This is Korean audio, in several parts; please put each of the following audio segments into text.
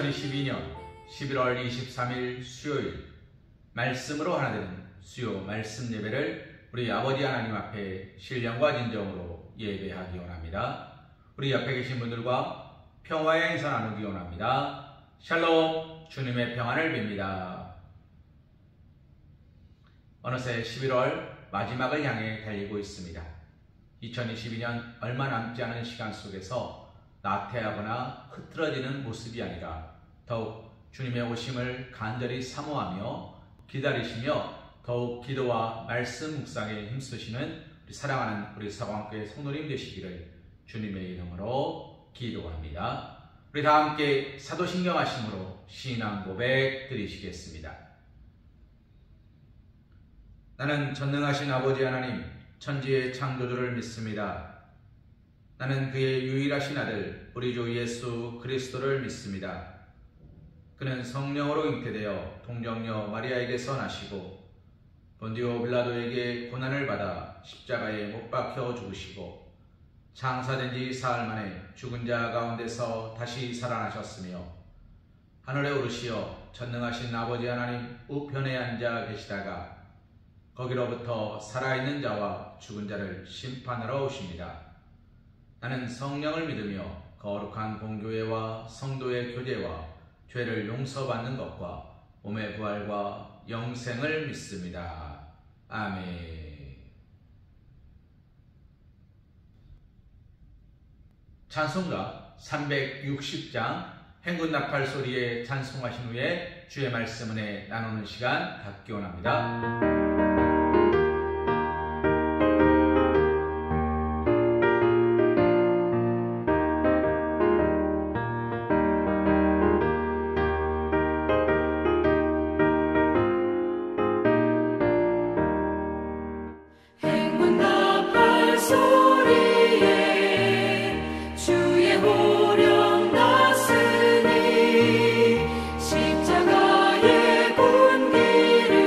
2022년 11월 23일 수요일 말씀으로 하나 되는 수요 말씀 예배를 우리 아버지 하나님 앞에 신령과 진정으로 예배하기 원합니다. 우리 옆에 계신 분들과 평화의 인사 나누기 원합니다. 샬롬, 주님의 평안을 빕니다. 어느새 11월 마지막을 향해 달리고 있습니다. 2022년 얼마 남지 않은 시간 속에서 나태하거나 흐트러지는 모습이 아니라 더욱 주님의 오심을 간절히 사모하며 기다리시며 더욱 기도와 말씀 묵상에 힘쓰시는 우리 사랑하는 우리 사방교회 성도님 되시기를 주님의 이름으로 기도합니다. 우리 다 함께 사도신경하심으로 신앙 고백 드리시겠습니다. 나는 전능하신 아버지 하나님 천지의 창조주를 믿습니다. 나는 그의 유일하신 아들 우리 주 예수 그리스도를 믿습니다. 그는 성령으로 잉태되어 동정녀 마리아에게서 나시고 본디오 빌라도에게 고난을 받아 십자가에 못 박혀 죽으시고 장사된 지 사흘 만에 죽은 자 가운데서 다시 살아나셨으며 하늘에 오르시어 전능하신 아버지 하나님 우편에 앉아 계시다가 거기로부터 살아있는 자와 죽은 자를 심판하러 오십니다. 나는 성령을 믿으며 거룩한 공교회와 성도의 교제와 죄를 용서받는 것과 몸의 부활과 영생을 믿습니다. 아멘. 찬송가 360장 행군 나팔 소리에 찬송하신 후에 주의 말씀 은혜 나누는 시간 갖기 원합니다. 십자가의 군기를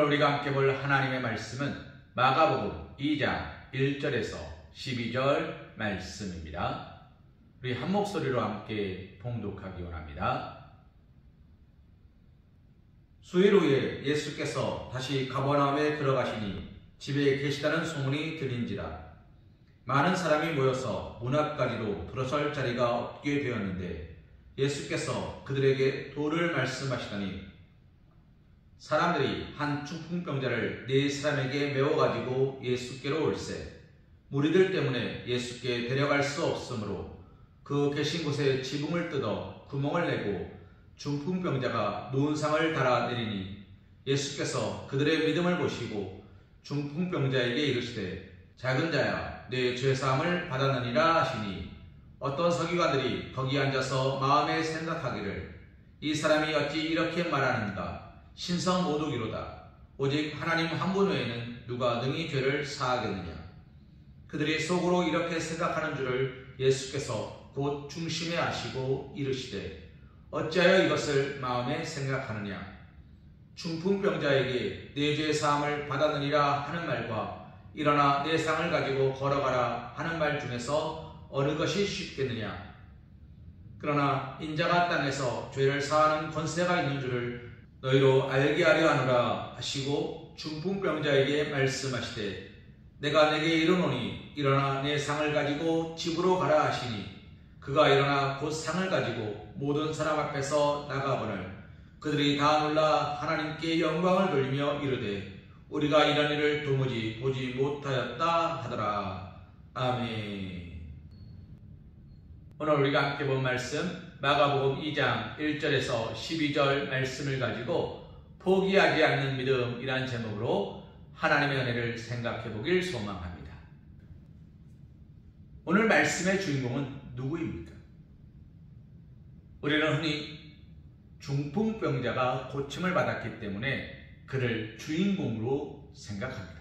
우리가 함께 볼 하나님의 말씀은 마가복음 2장 1절에서 12절 말씀입니다. 우리 한 목소리로 함께 봉독하기 원합니다. 수일 후에 예수께서 다시 가버나움에 들어가시니 집에 계시다는 소문이 들린지라. 많은 사람이 모여서 문 앞까지도 들어설 자리가 없게 되었는데 예수께서 그들에게 도를 말씀하시더니 사람들이 한 중풍병자를 네 사람에게 메워가지고 예수께로 올세. 무리들 때문에 예수께 데려갈 수 없으므로 그 계신 곳에 지붕을 뜯어 구멍을 내고 중풍병자가 누운 상을 달아 내리니 예수께서 그들의 믿음을 보시고 중풍병자에게 이르시되 작은 자야 내 죄사함을 받았느니라 하시니 어떤 서기관들이 거기 앉아서 마음에 생각하기를 이 사람이 어찌 이렇게 말하는가 신성 모독이로다. 오직 하나님 한 분 외에는 누가 능히 죄를 사하겠느냐. 그들이 속으로 이렇게 생각하는 줄을 예수께서 곧 중심에 아시고 이르시되 어찌하여 이것을 마음에 생각하느냐. 중풍병자에게 내 죄 사함을 받았느니라 하는 말과 일어나 내 상을 가지고 걸어가라 하는 말 중에서 어느 것이 쉽겠느냐. 그러나 인자가 땅에서 죄를 사하는 권세가 있는 줄을 너희로 알게 하려 하노라 하시고 중풍병자에게 말씀하시되 내가 내게 이르노니 일어나 내 상을 가지고 집으로 가라 하시니 그가 일어나 곧 상을 가지고 모든 사람 앞에서 나가거늘 그들이 다 놀라 하나님께 영광을 돌리며 이르되 우리가 이런 일을 도무지 보지 못하였다 하더라. 아멘. 오늘 우리가 함께 본 말씀 마가복음 2장 1절에서 12절 말씀을 가지고 포기하지 않는 믿음이란 제목으로 하나님의 은혜를 생각해 보길 소망합니다. 오늘 말씀의 주인공은 누구입니까? 우리는 흔히 중풍병자가 고침을 받았기 때문에 그를 주인공으로 생각합니다.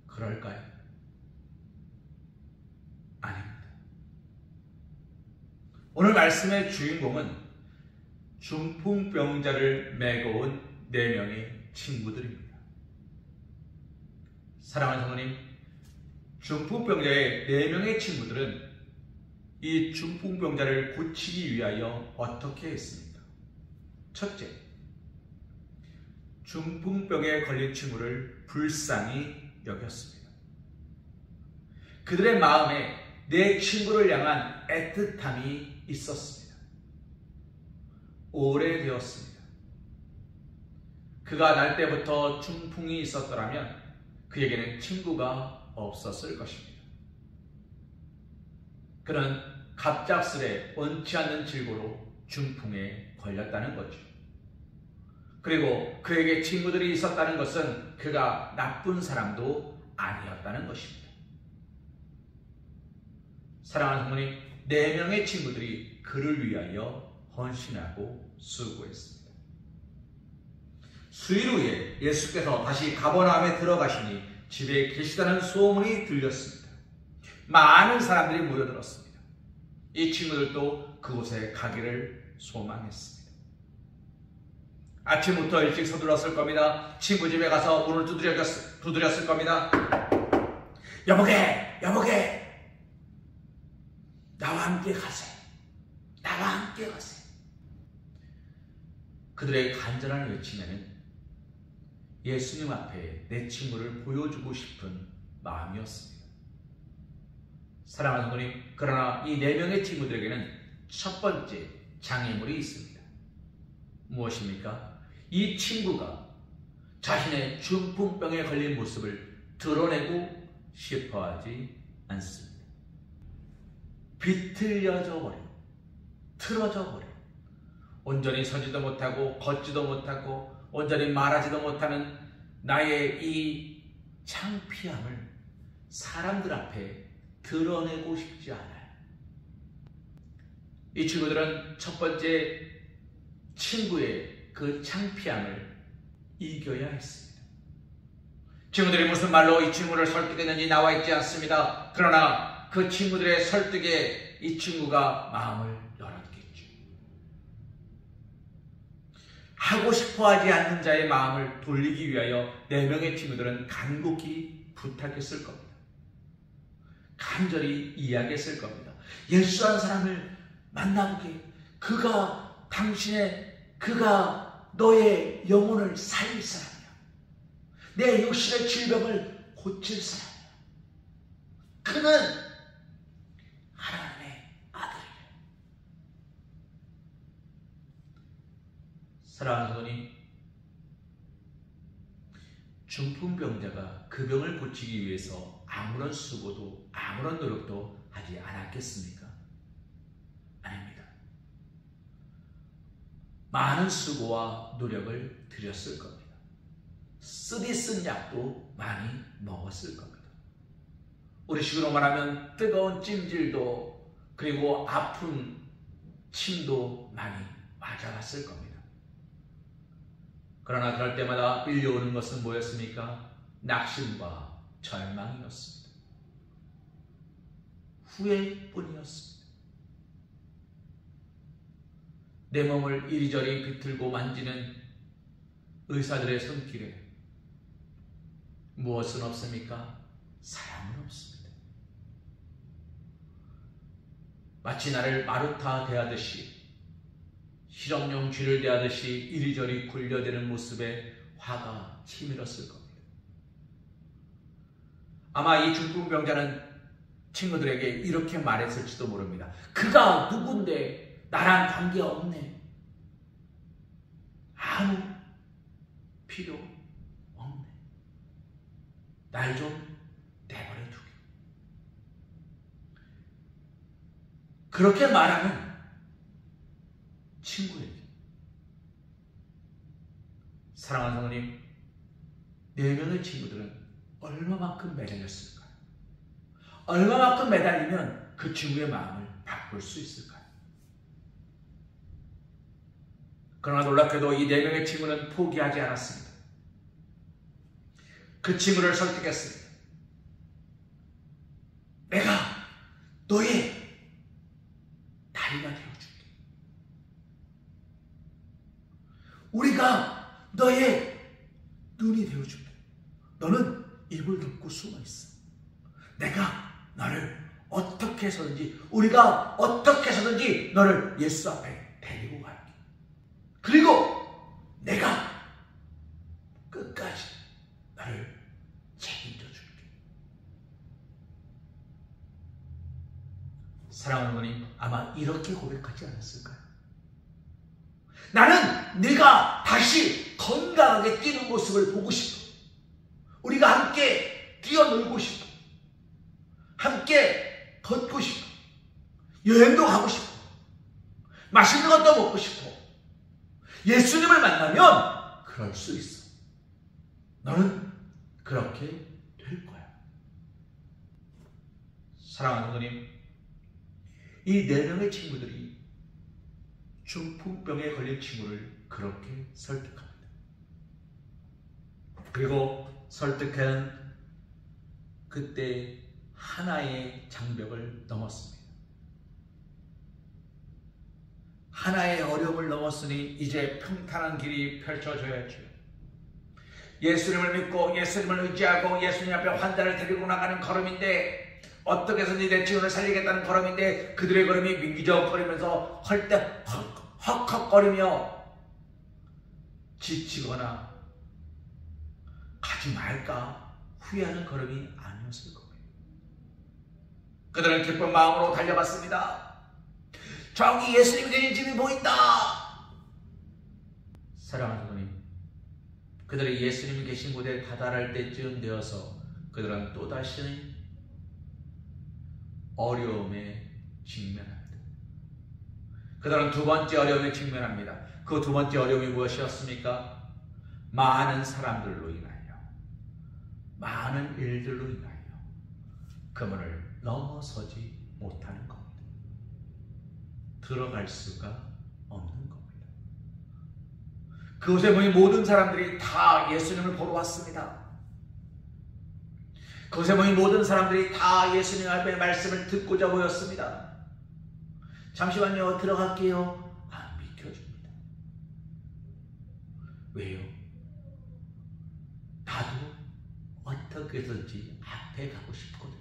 그럴까요? 아닙니다. 오늘 말씀의 주인공은 중풍병자를 메고 온 4명의 친구들입니다. 사랑하는 성도님, 중풍병자의 4명의 친구들은 이 중풍병자를 고치기 위하여 어떻게 했습니까? 첫째, 중풍병에 걸린 친구를 불쌍히 여겼습니다. 그들의 마음에 내 친구를 향한 애틋함이 있었습니다. 오래되었습니다. 그가 날 때부터 중풍이 있었더라면 그에게는 친구가 없었을 것입니다. 그는 갑작스레 원치 않는 질고로 중풍에 걸렸다는 거죠. 그리고 그에게 친구들이 있었다는 것은 그가 나쁜 사람도 아니었다는 것입니다. 사랑하는 성도님, 4명의 친구들이 그를 위하여 헌신하고 수고했습니다. 수일 후에 예수께서 다시 가버나움에 들어가시니 집에 계시다는 소문이 들렸습니다. 많은 사람들이 모여들었습니다. 이 친구들도 그곳에 가기를 소망했습니다. 아침부터 일찍 서둘렀을 겁니다. 친구 집에 가서 문을 두드렸을 겁니다. 여보게! 나와 함께 가세요. 나와 함께 가세요. 그들의 간절한 외침에는 예수님 앞에 내 친구를 보여주고 싶은 마음이었습니다. 사랑하는 성도님, 그러나 이 4명의 친구들에게는 첫 번째 장애물이 있습니다. 무엇입니까? 이 친구가 자신의 중풍병에 걸린 모습을 드러내고 싶어하지 않습니다. 비틀려져 버려, 틀어져 버려, 온전히 서지도 못하고 걷지도 못하고 온전히 말하지도 못하는 나의 이 창피함을 사람들 앞에 드러내고 싶지 않아요. 이 친구들은 첫 번째 친구의 그 창피함을 이겨야 했습니다. 친구들이 무슨 말로 이 친구를 설득했는지 나와 있지 않습니다. 그러나 그 친구들의 설득에 이 친구가 마음을 열었겠죠. 하고 싶어 하지 않는 자의 마음을 돌리기 위하여 4명의 친구들은 간곡히 부탁했을 겁니다. 간절히 이야기했을 겁니다. 예수 한 사람을 만나보게. 그가 너의 영혼을 살릴 사람이야. 내 육신의 질병을 고칠 사람이야. 그는 하나님의 아들이래. 사랑하는 성도님, 중풍병자가 그 병을 고치기 위해서 아무런 수고도 아무런 노력도 하지 않았겠습니까? 아닙니다. 많은 수고와 노력을 들였을 겁니다. 쓰디 쓴 약도 많이 먹었을 겁니다. 우리 식으로 말하면 뜨거운 찜질도 그리고 아픈 침도 많이 맞아갔을 겁니다. 그러나 그럴 때마다 밀려오는 것은 뭐였습니까? 낙심과 절망이었습니다. 후회뿐이었습니다. 내 몸을 이리저리 비틀고 만지는 의사들의 손길에 무엇은 없습니까? 사랑은 없습니다. 마치 나를 마루타 대하듯이, 실험용 쥐를 대하듯이 이리저리 굴려대는 모습에 화가 치밀었을 겁니다. 아마 이 중풍병자는 친구들에게 이렇게 말했을지도 모릅니다. 그가 누군데 나랑 관계없네. 아무 필요 없네. 날 좀 내버려 두게. 그렇게 말하는 친구에게, 사랑하는 성도님, 4명의 친구들은 얼마만큼 매달렸을까요? 얼마만큼 매달리면 그 친구의 마음을 바꿀 수 있을까요? 그러나 놀랍게도 이 4명의 친구는 포기하지 않았습니다. 그 친구를 설득했습니다. 내가 너의 다리가 되어줄게. 우리가 너의 눈이 되어줄게. 너는 입을 덮고 숨어있어. 내가 너를 어떻게 해서든지, 우리가 어떻게 해서든지 너를 예수 앞에 데리고 갈게. 그리고 내가 끝까지 너를 책임져 줄게. 사랑하는 어머님, 아마 이렇게 고백하지 않았을까요? 나는 네가 다시 건강하게 뛰는 모습을 보고 싶어. 우리가 함께 뛰어놀고 싶어. 함께 걷고 싶어. 여행도 가고 싶어. 맛있는 것도 먹고 싶어. 예수님을 만나면 그럴 수 있어. 너는 그렇게 될 거야. 사랑하는 성도님, 이 4명의 친구들이 중풍병에 걸린 친구를 그렇게 설득합니다. 그리고 설득한 그때 하나의 장벽을 넘었습니다. 하나의 어려움을 넘었으니 이제 평탄한 길이 펼쳐져야죠. 예수님을 믿고 예수님을 의지하고 예수님 앞에 환자를 데리고 나가는 걸음인데, 어떻게 해서든지 내 친구를 살리겠다는 걸음인데, 그들의 걸음이 민기적거리면서 헉헉거리며 지치거나 가지 말까 후회하는 걸음이 아니었을 겁니다. 그들은 기쁜 마음으로 달려갔습니다. 저기 예수님이 계신 집이 보인다. 사랑하는 성도님, 그들이 예수님이 계신 곳에 다다를 때쯤 되어서 그들은 또다시 어려움에 직면합니다. 그들은 2번째 어려움에 직면합니다. 그 2번째 어려움이 무엇이었습니까? 많은 사람들로 인하여, 많은 일들로 인하여 그 문을 넘어서지 못하는 겁니다. 들어갈 수가 없는 겁니다. 그곳에 모인 모든 사람들이 다 예수님을 보러 왔습니다. 그곳에 모인 모든 사람들이 다 예수님 앞에 말씀을 듣고자 모였습니다. 잠시만요, 들어갈게요. 안 비켜줍니다. 어떻게 해서든지 앞에 가고 싶거든.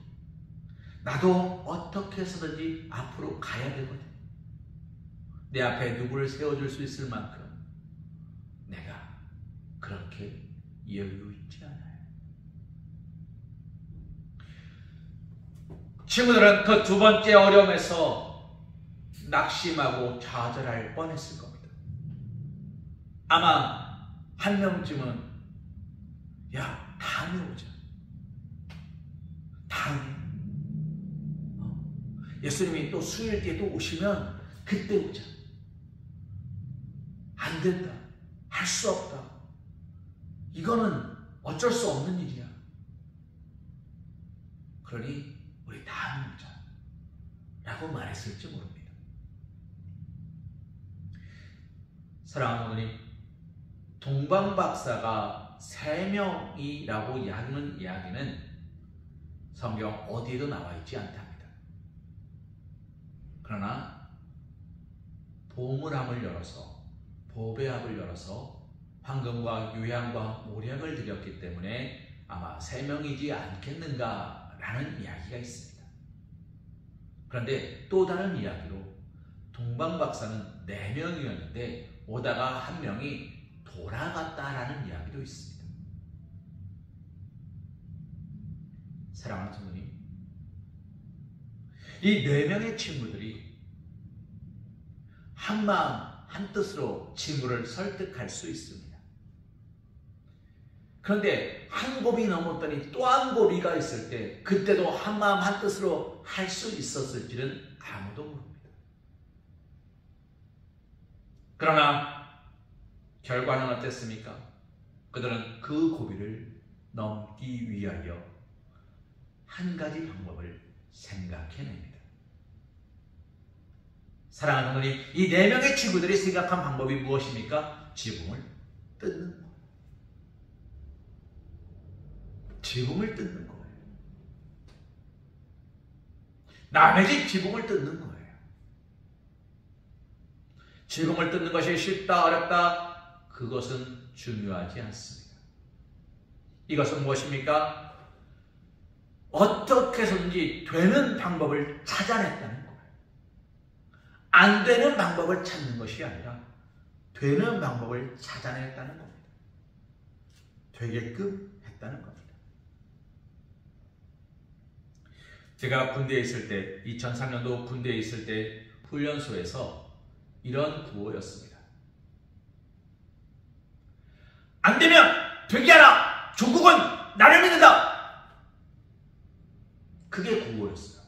나도 어떻게 해서든지 앞으로 가야 되거든. 내 앞에 누구를 세워줄 수 있을 만큼 내가 그렇게 여유 있지 않아요. 친구들은 그 두 번째 어려움에서 낙심하고 좌절할 뻔했을 겁니다. 아마 한 명쯤은 야, 다음에 오자. 다음에 예수님이 또 수요일 뒤에 또 오시면 그때 오자. 안 된다. 할 수 없다. 이거는 어쩔 수 없는 일이야. 그러니 우리 다음에 오자 라고 말했을지 모릅니다. 사랑하는 어머님, 동방박사가 3명이라고 하는 이야기는 성경 어디에도 나와 있지 않답니다. 그러나 보물함을 열어서, 보배합을 열어서 황금과 유향과 모략을 드렸기 때문에 아마 3명이지 않겠는가라는 이야기가 있습니다. 그런데 또 다른 이야기로 동방박사는 4명이었는데 오다가 한 명이 돌아갔다라는 이야기도 있습니다. 사랑하는 성도님, 이 4명의 친구들이 한마음 한뜻으로 친구를 설득할 수 있습니다. 그런데 한 곱이 넘었더니 또 한 곱이가 있을 때 그때도 한마음 한뜻으로 할 수 있었을지는 아무도 모릅니다. 그러나 결과는 어땠습니까? 그들은 그 고비를 넘기 위하여 한 가지 방법을 생각해냅니다. 사랑하는 어머니, 이 4명의 친구들이 생각한 방법이 무엇입니까? 지붕을 뜯는 거예요. 지붕을 뜯는 거예요. 남의 집 지붕을 뜯는 거예요. 지붕을 뜯는 것이 쉽다 어렵다 그것은 중요하지 않습니다. 이것은 무엇입니까? 어떻게 해서든지 되는 방법을 찾아냈다는 거예요. 안 되는 방법을 찾는 것이 아니라 되는 방법을 찾아냈다는 겁니다. 되게끔 했다는 겁니다. 제가 군대에 있을 때, 2003년도 군대에 있을 때 훈련소에서 이런 구호였습니다. 안 되면 되게 하라! 조국은 나를 믿는다! 그게 구호였어요.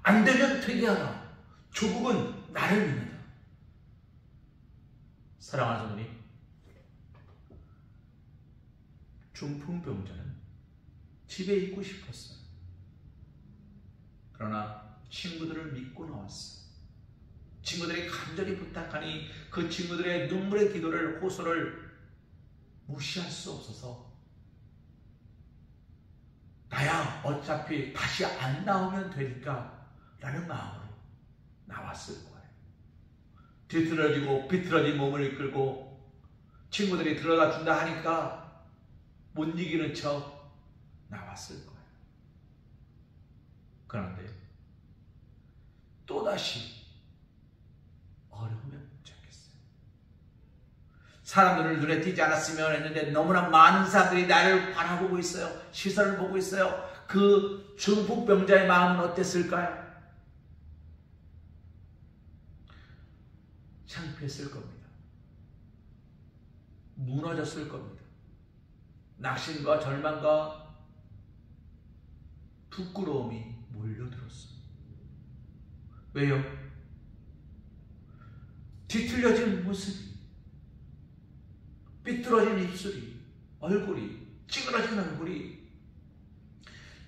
안 되면 되게 하라! 조국은 나를 믿는다. 사랑하는 성도님, 중풍병자는 집에 있고 싶었어요. 그러나 친구들을 믿고 나왔어요. 친구들이 간절히 부탁하니 그 친구들의 눈물의 기도를, 호소를 무시할 수 없어서 나야 어차피 다시 안 나오면 되니까 라는 마음으로 나왔을 거예요. 뒤틀어지고 비틀어진 몸을 이끌고 친구들이 들어다 준다 하니까 못 이기는 척 나왔을 거예요. 그런데 또다시 어려움에 붙잡혔어요. 사람들을 눈에 띄지 않았으면 했는데 너무나 많은 사람들이 나를 바라보고 있어요. 시선을 보고 있어요. 그 중풍병자의 마음은 어땠을까요? 창피했을 겁니다. 무너졌을 겁니다. 낙심과 절망과 부끄러움이 몰려들었어요. 왜요? 뒤틀려진 모습이, 삐뚤어진 입술이, 얼굴이, 찌그러진 얼굴이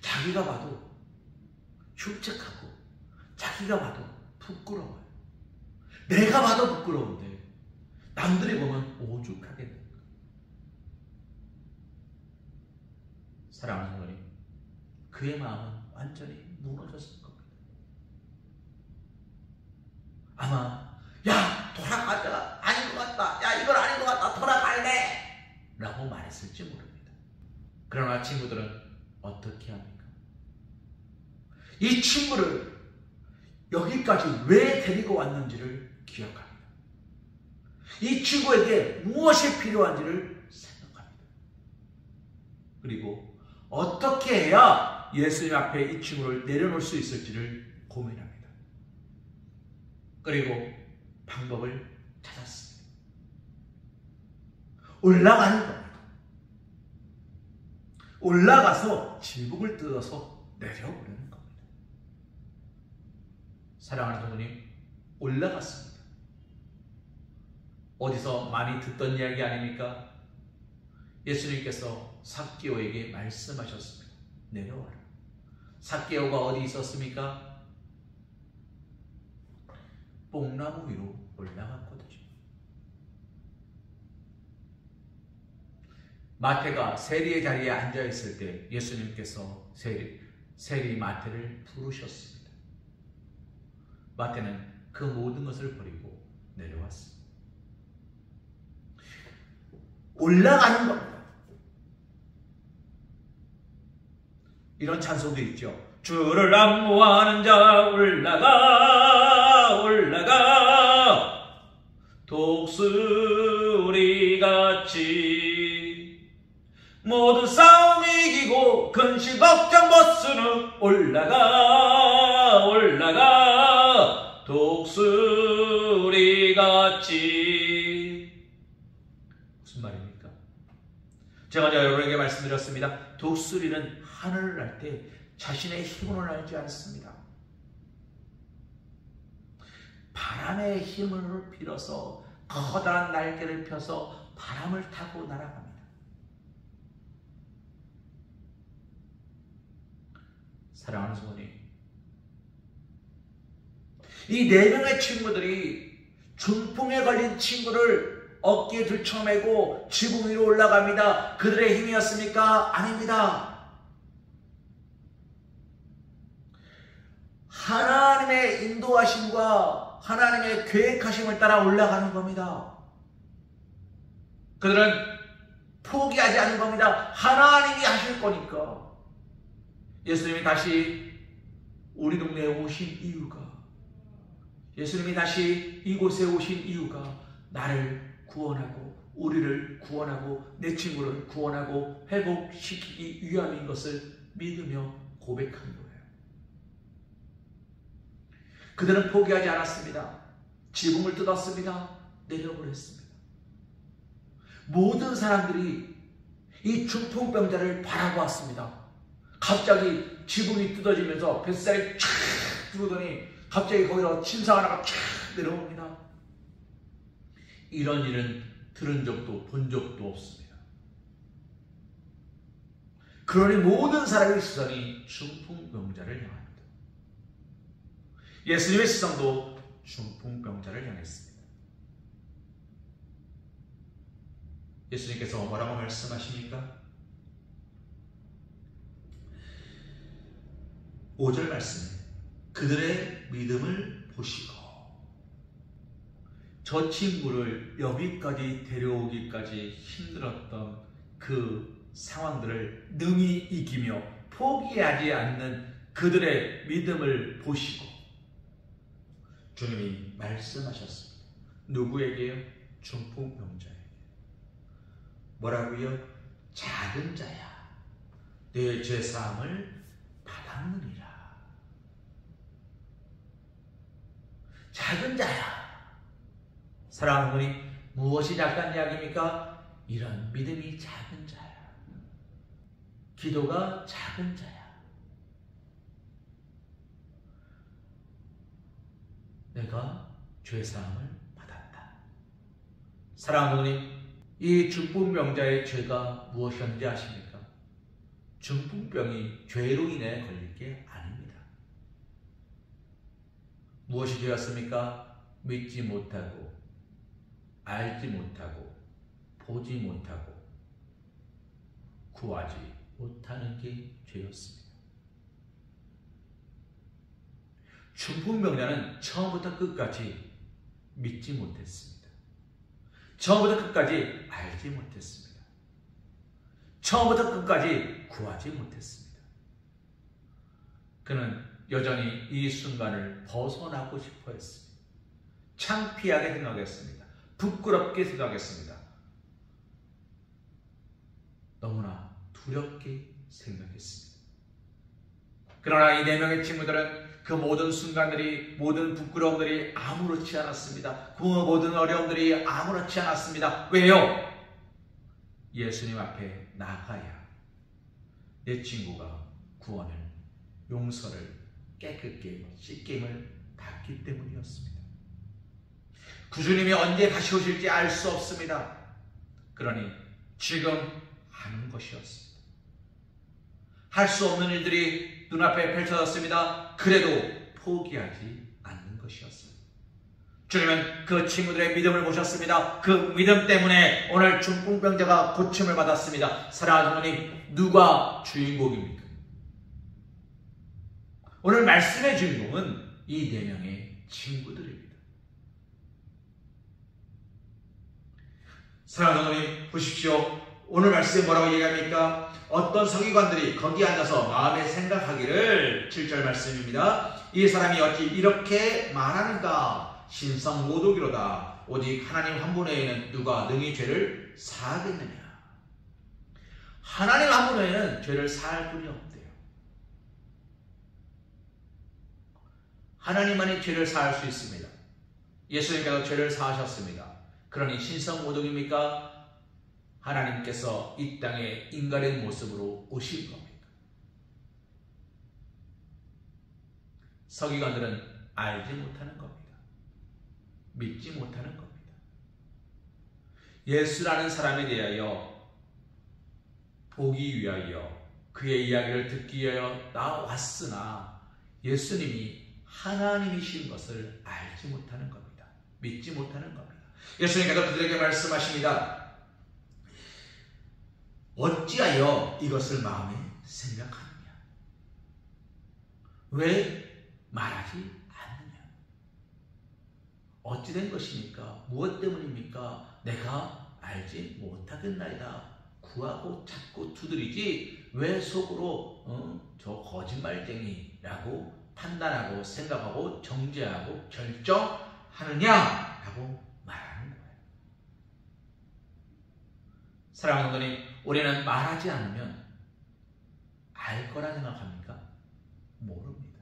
자기가 봐도 흉측하고 자기가 봐도 부끄러워요. 내가 봐도 부끄러운데 남들이 보면 오죽하게 됩니다. 사랑하는 성도님, 그의 마음은 완전히 무너졌을 겁니다. 아마 야 돌아가자, 아닌 것 같다, 야 이건 아닌 것 같다, 돌아갈래 라고 말했을지 모릅니다. 그러나 친구들은 어떻게 합니까? 이 친구를 여기까지 왜 데리고 왔는지를 기억합니다. 이 친구에게 무엇이 필요한지를 생각합니다. 그리고 어떻게 해야 예수님 앞에 이 친구를 내려놓을 수 있을지를 고민합니다. 그리고 방법을 찾았습니다. 올라가는 겁니다. 올라가서 지붕을 뜯어서 내려오려는 겁니다. 사랑하는 성도님, 올라갔습니다. 어디서 많이 듣던 이야기 아닙니까? 예수님께서 삭개오에게 말씀하셨습니다. 내려와라. 삭개오가 어디 있었습니까? 뽕나무 위로 올라갔거든요. 마태가 세리의 자리에 앉아있을 때 예수님께서 세리 마태를 부르셨습니다. 마태는 그 모든 것을 버리고 내려왔습니다. 올라가는 겁니다. 이런 찬송도 있죠. 주를 안무하는 자 올라가 올라가 독수리같이 모든 싸움 이기고 근심 걱정 벗으는 올라가 올라가 독수리같이. 무슨 말입니까? 제가 여러분에게 말씀드렸습니다. 독수리는 하늘을 날 때 자신의 힘을 알지 않습니다. 바람의 힘을 빌어서 커다란 날개를 펴서 바람을 타고 날아갑니다. 사랑하는 성도님, 이 4명의 친구들이 중풍에 걸린 친구를 어깨에 들쳐매고 지붕 위로 올라갑니다. 그들의 힘이었습니까? 아닙니다. 하나님의 인도하심과 하나님의 계획하심을 따라 올라가는 겁니다. 그들은 포기하지 않은 겁니다. 하나님이 하실 거니까. 예수님이 다시 우리 동네에 오신 이유가, 예수님이 다시 이곳에 오신 이유가 나를 구원하고 우리를 구원하고 내 친구를 구원하고 회복시키기 위함인 것을 믿으며 고백한 거예요. 그들은 포기하지 않았습니다. 지붕을 뜯었습니다. 내려버렸습니다. 모든 사람들이 이 중풍병자를 바라보았습니다. 갑자기 지붕이 뜯어지면서 뱃살이 쫙 들어오더니 갑자기 거기서 침상 하나가 쫙 내려옵니다. 이런 일은 들은 적도 본 적도 없습니다. 그러니 모든 사람의 시선이 중풍병자를 향합니다. 예수님의 시선도 중풍병자를 향했습니다. 예수님께서 뭐라고 말씀하십니까? 5절 말씀에 그들의 믿음을 보시고, 저 친구를 여기까지 데려오기까지 힘들었던 그 상황들을 능히 이기며 포기하지 않는 그들의 믿음을 보시고 주님이 말씀하셨습니다. 누구에게요? 중풍병자에게. 뭐라고요? 작은 자야, 내 죄사함을 받았느니라. 작은 자야. 사랑하는 분이 무엇이 작은 이야기입니까? 이런 믿음이 작은 자야. 기도가 작은 자야. 내가 죄사함을 받았다. 사랑하는 분이 이 중풍병자의 죄가 무엇이었는지 아십니까? 중풍병이 죄로 인해 걸릴 게 아닙니다. 무엇이 죄였습니까? 믿지 못하고, 알지 못하고, 보지 못하고, 구하지 못하는 게 죄였습니다. 중풍병자는 처음부터 끝까지 믿지 못했습니다. 처음부터 끝까지 알지 못했습니다. 처음부터 끝까지 구하지 못했습니다. 그는 여전히 이 순간을 벗어나고 싶어 했습니다. 창피하게 생각했습니다. 부끄럽게 생각했습니다. 너무나 두렵게 생각했습니다. 그러나 이 4명의 친구들은 그 모든 순간들이, 모든 부끄러움들이 아무렇지 않았습니다. 그 모든 어려움들이 아무렇지 않았습니다. 왜요? 예수님 앞에 나가야 내 친구가 구원을, 용서를 깨끗게 씻김을 받기 때문이었습니다. 구주님이 언제 다시 오실지 알 수 없습니다. 그러니 지금 하는 것이었습니다. 할 수 없는 일들이 눈앞에 펼쳐졌습니다. 그래도 포기하지 않는 것이었습니다. 주님은 그 친구들의 믿음을 보셨습니다. 그 믿음 때문에 오늘 중풍병자가 고침을 받았습니다. 사랑하는 주님, 누가 주인공입니까? 오늘 말씀의 주인공은 이 4명의 친구들입니다. 사랑하는 주님, 보십시오. 오늘 말씀에 뭐라고 얘기합니까? 어떤 서기관들이 거기 앉아서 마음에 생각하기를, 7절 말씀입니다. 이 사람이 어찌 이렇게 말하는가? 신성모독이로다. 오직 하나님 한 분 외에는 누가 능히 죄를 사하겠느냐? 하나님 한 분 외에는 죄를 사할 분이 없대요. 하나님만이 죄를 사할 수 있습니다. 예수님께서 죄를 사하셨습니다. 그러니 신성모독입니까? 하나님께서 이 땅에 인간의 모습으로 오신 겁니다. 서기관들은 알지 못하는 겁니다. 믿지 못하는 겁니다. 예수라는 사람에 대하여 보기 위하여, 그의 이야기를 듣기 위하여 나왔으나 예수님이 하나님이신 것을 알지 못하는 겁니다. 믿지 못하는 겁니다. 예수님께서 그들에게 말씀하십니다. 어찌하여 이것을 마음에 생각하느냐? 왜 말하지 않느냐? 어찌 된 것입니까? 무엇 때문입니까? 내가 알지 못하겠나이다. 구하고 찾고 두드리지 왜 속으로 저 거짓말쟁이라고 판단하고 생각하고 정죄하고 결정하느냐라고 말하는 거예요. 사랑하는 분이, 우리는 말하지 않으면 알 거라 생각합니까? 모릅니다.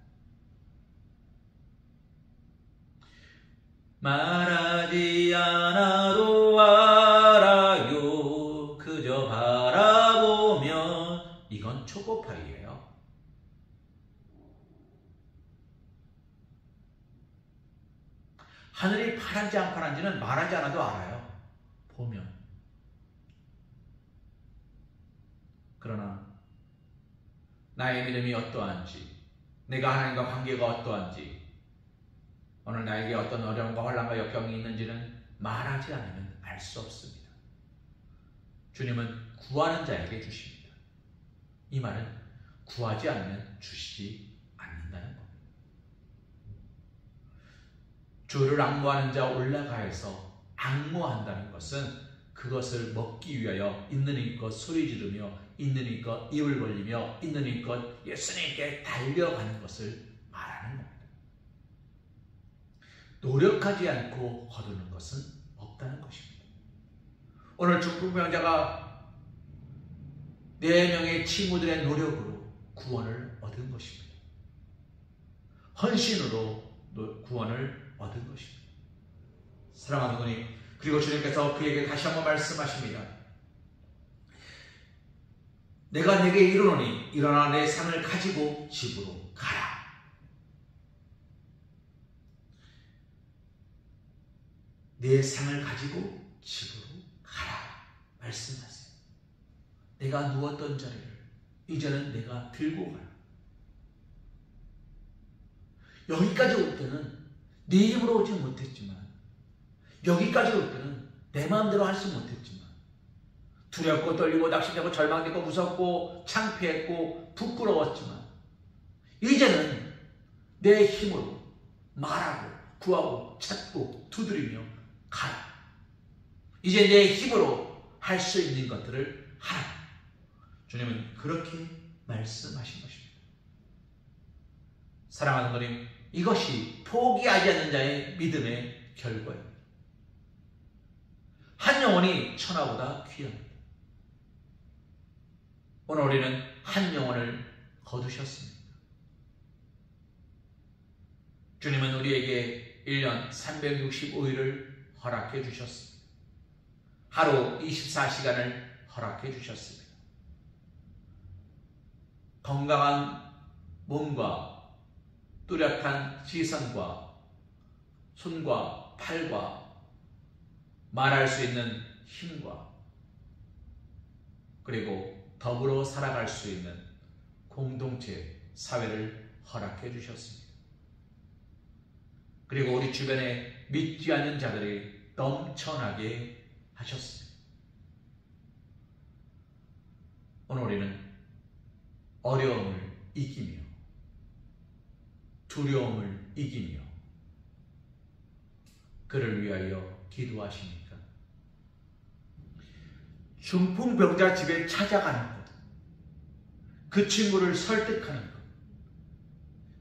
말하지 않아도 알아요. 그저 바라보면, 이건 초코파이예요. 하늘이 파란지 안 파란지는 말하지 않아도 알아요. 보면. 그러나 나의 믿음이 어떠한지, 내가 하나님과 관계가 어떠한지, 오늘 나에게 어떤 어려움과 혼란과 역경이 있는지는 말하지 않으면 알 수 없습니다. 주님은 구하는 자에게 주십니다. 이 말은 구하지 않으면 주시지 않는다는 겁니다. 주를 앙모하는 자 올라가에서 앙모한다는 것은 그것을 먹기 위하여 있는 힘껏 소리 지르며, 있는 힘껏 입을 벌리며, 있는 힘껏 예수님께 달려가는 것을 말하는 겁니다. 노력하지 않고 거두는 것은 없다는 것입니다. 오늘 중풍병자가 4명의 친구들의 노력으로 구원을 얻은 것입니다. 헌신으로 구원을 얻은 것입니다. 사랑하는 분이, 그리고 주님께서 그에게 다시 한번 말씀하십니다. 내가 네게 이르노니 일어나 내 상을 가지고 집으로 가라. 내 상을 가지고 집으로 가라 말씀하세요. 내가 누웠던 자리를 이제는 내가 들고 가라. 여기까지 올 때는 네 힘으로 오지 못했지만, 여기까지 올 때는 내 마음대로 할 수 못했지만, 두렵고 떨리고 낙심되고 절망되고 무섭고 창피했고 부끄러웠지만, 이제는 내 힘으로 말하고 구하고 찾고 두드리며 가라. 이제 내 힘으로 할 수 있는 것들을 하라. 주님은 그렇게 말씀하신 것입니다. 사랑하는 성도님, 이것이 포기하지 않는 자의 믿음의 결과입니다. 한 영혼이 천하보다 귀합니다. 오늘 우리는 한 영혼을 거두셨습니다. 주님은 우리에게 1년 365일을 허락해 주셨습니다. 하루 24시간을 허락해 주셨습니다. 건강한 몸과 뚜렷한 시선과 손과 팔과 말할 수 있는 힘과 그리고 더불어 살아갈 수 있는 공동체, 사회를 허락해 주셨습니다. 그리고 우리 주변에 믿지 않는 자들이 넘쳐나게 하셨습니다. 오늘 우리는 어려움을 이기며 두려움을 이기며 그를 위하여 기도하십니까? 중풍병자 집에 찾아가는 것, 그 친구를 설득하는 것,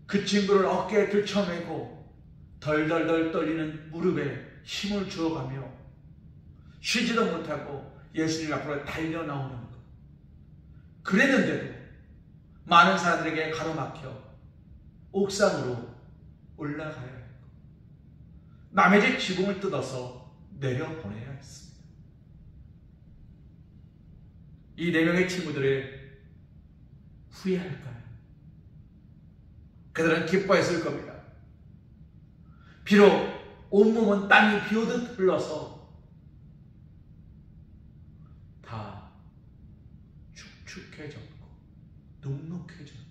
그 친구를 어깨에 들쳐매고 덜덜덜 떨리는 무릎에 힘을 주어가며 쉬지도 못하고 예수님 앞으로 달려나오는 것. 그랬는데도 많은 사람들에게 가로막혀 옥상으로 올라가야 했고 남의 집 지붕을 뜯어서 내려보내야 했습니다. 이 4명의 친구들의 후회할까요? 그들은 기뻐했을 겁니다. 비록 온몸은 땀이 비오듯 흘러서 다 축축해졌고 눅눅해졌고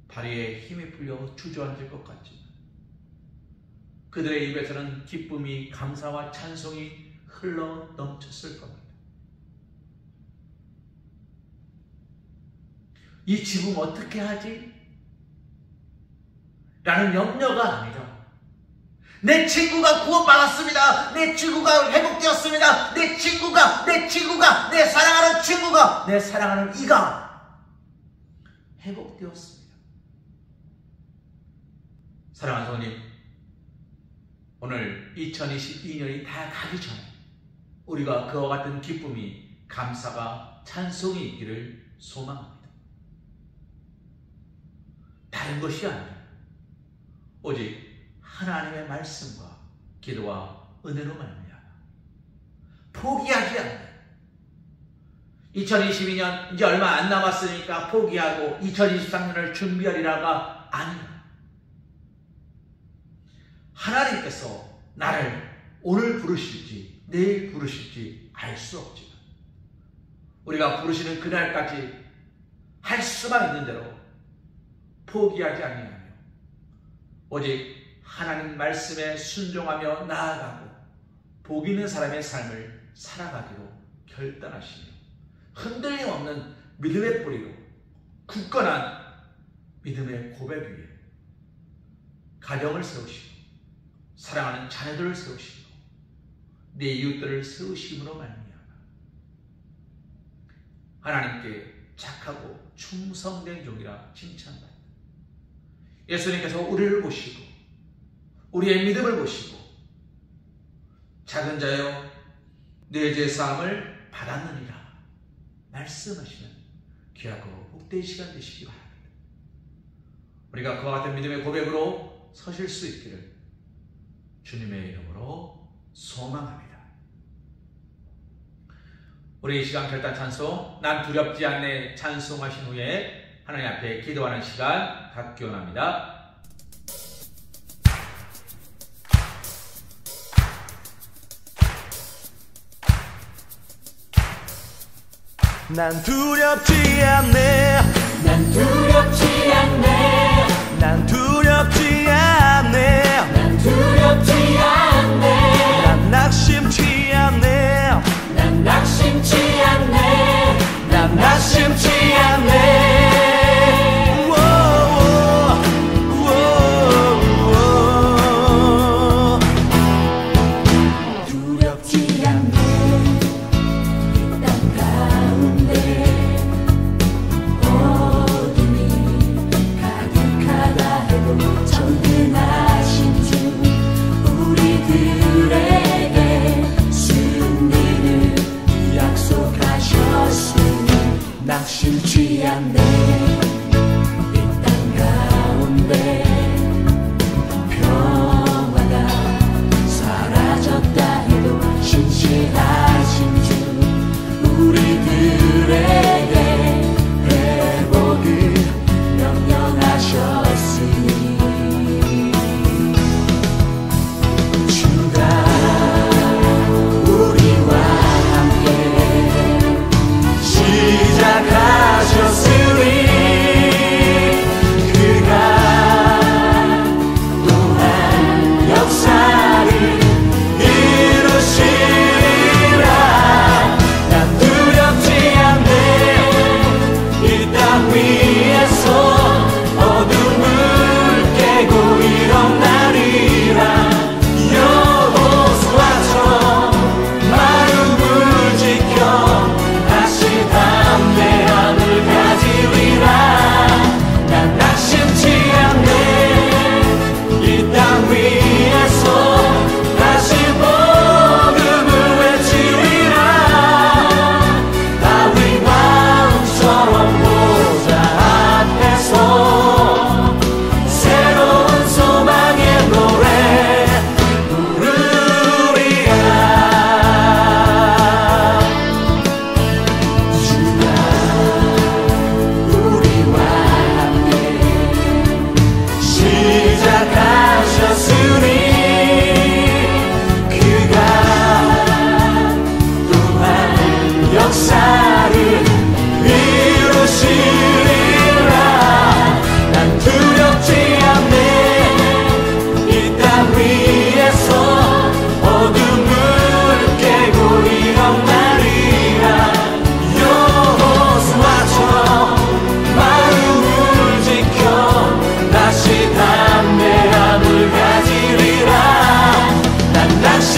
다리에 힘이 풀려 주저앉을 것 같지만 그들의 입에서는 기쁨이, 감사와 찬송이 흘러 넘쳤을 겁니다. 이 지붕 어떻게 하지? 라는 염려가 아니라 내 친구가 구원받았습니다. 내 친구가 회복되었습니다. 내 친구가, 내 사랑하는 친구가, 내 사랑하는 이가 회복되었습니다. 사랑하는 성도님, 오늘 2022년이 다 가기 전에 우리가 그와 같은 기쁨이, 감사가, 찬송이 있기를 소망합니다. 다른 것이 아니라 오직 하나님의 말씀과 기도와 은혜로 말미암아 포기하지 않는 2022년 이제 얼마 안 남았으니까 포기하고 2023년을 준비하리라가 아니라 하나님께서 나를 오늘 부르실지 내일 부르실지 알 수 없지만 우리가 부르시는 그날까지 할 수만 있는 대로 포기하지 아니하며 오직 하나님 말씀에 순종하며 나아가고 복 있는 사람의 삶을 살아가기로 결단하시며 흔들림 없는 믿음의 뿌리로 굳건한 믿음의 고백 위에 가정을 세우시고 사랑하는 자녀들을 세우시고 내 이웃들을 세우심으로 말미암아 하나님께 착하고 충성된 종이라 칭찬받습니다. 예수님께서 우리를 보시고 우리의 믿음을 보시고 작은 자여 내 죄 사함을 받았느니라 말씀하시는 귀하고 복된 시간 되시기 바랍니다. 우리가 그와 같은 믿음의 고백으로 서실 수 있기를 주님의 이름으로 소망합니다. 우리 이 시간 결단 찬송 난 두렵지 않네 찬송하신 후에 하나님 앞에 기도하는 시간 갖기 원합니다. 난 두렵지 않네 난 두렵지 않네 난 두렵지 않네 난 두렵지 않네 난 낙심치 않네 난 낙심치 않네 난 낙심치 않네 두렵지 않네 이 땅 가운데 어둠이 가득하다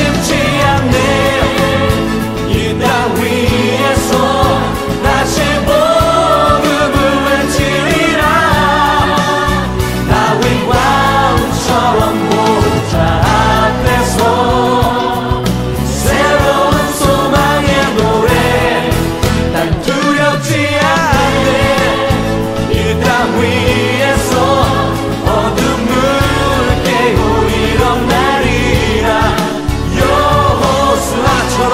심지 않네. 이 땅 위에서 다시 복음을 외치리라. 다윗 왕처럼 보좌 앞에서 새로운 소망의 노래. 난 두렵지 않네. 이 땅 위에서 어둠을 깨고 일어나리라. 여호수아처럼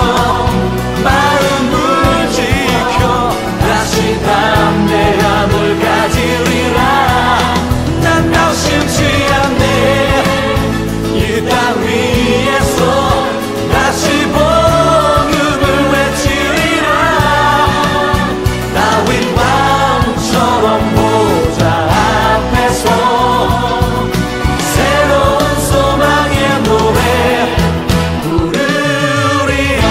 마음을 지켜 다시 담대함을 가지리라. 난 낙심치 않네. 이 땅 위에서 다시 복음을 외치리라. 다윗 왕처럼 보좌 앞에서 새로운 소망의 노래 부르리라.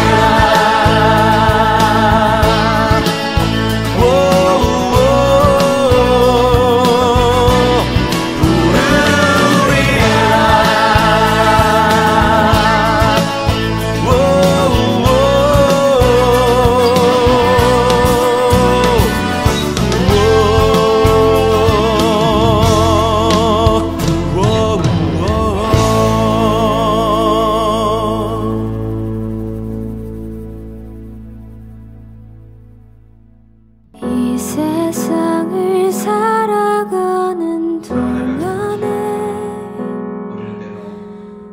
이 세상을 살아가는 동안에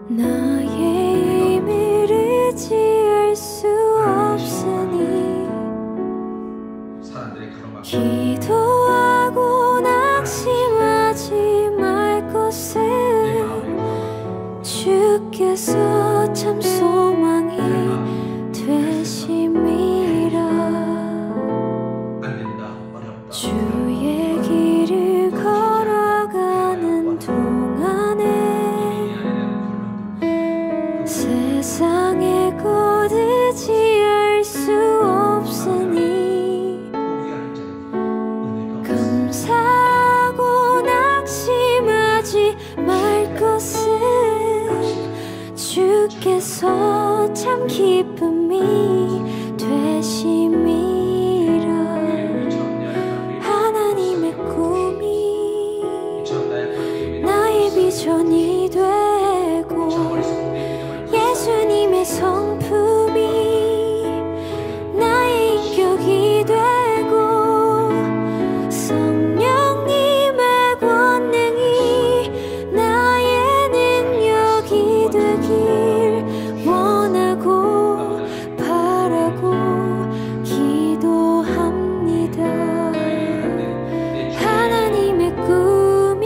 나의 힘을 의지할 수 없으니 사람들의 가로막고 기도하고 낙심하지 말 것을 주께서 참 소망이 되심이라. 안 된다, 어렵다. 주의 길을 걸어가는 동안에 세상의 것 의지할 수 없으니 감사하고 낙심하지 말 것을 주께서 참 기쁨이 되심이라. 하나님의 꿈이 나의 비전이 되고 예수님의 성품이 나의 인격이 되고 성령님의 권능이 나의 능력이 되길 원하고 바라고 기도합니다. 하나님의 꿈이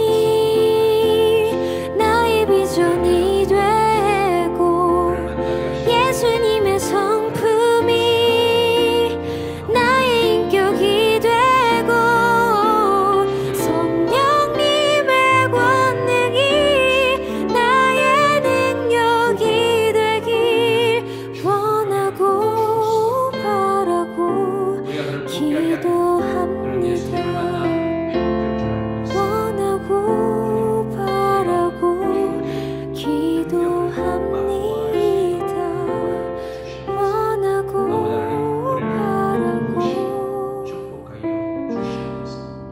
나의 비전이 되고 예수님의 성품이 나의 인격이 되고 성령님의 권능이 나의 능력이 되길 원하고 바라고 기도합니다. 원하고 바라고 기도합니다. 원하고 바라고 기도합니다.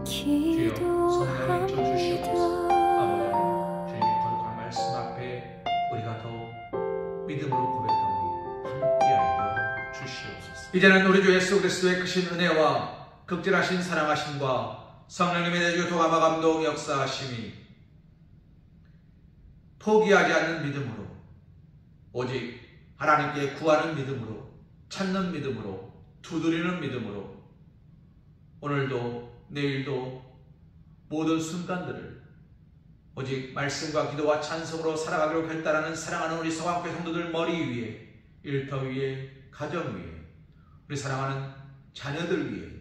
주님의 거룩한 말씀 앞에 우리가 더 믿음으로 고백하고 함께하여 주시옵소서. 이제는 우리 주 예수 그리스도의 크신 은혜와 극진하신 사랑하심과 성령님의 내주 도감화 감동 역사하심이 포기하지 않는 믿음으로 오직 하나님께 구하는 믿음으로 찾는 믿음으로 두드리는 믿음으로 오늘도 내일도 모든 순간들을 오직 말씀과 기도와 찬송으로 살아가기로 결단하는 사랑하는 우리 성황교회 성도들 머리 위에, 일터 위에, 가정 위에, 우리 사랑하는 자녀들 위에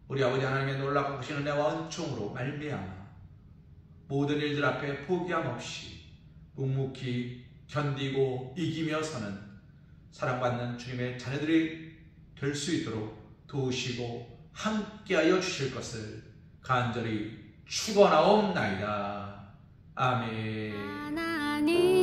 우리 아버지 하나님의 놀랍고 크신 은혜와 은총으로 말미암아 모든 일들 앞에 포기함 없이 묵묵히 견디고 이기며 서는 사랑받는 주님의 자녀들이 될 수 있도록 도우시고 함께하여 주실 것을 간절히 축원하옵나이다. 아멘. 하나님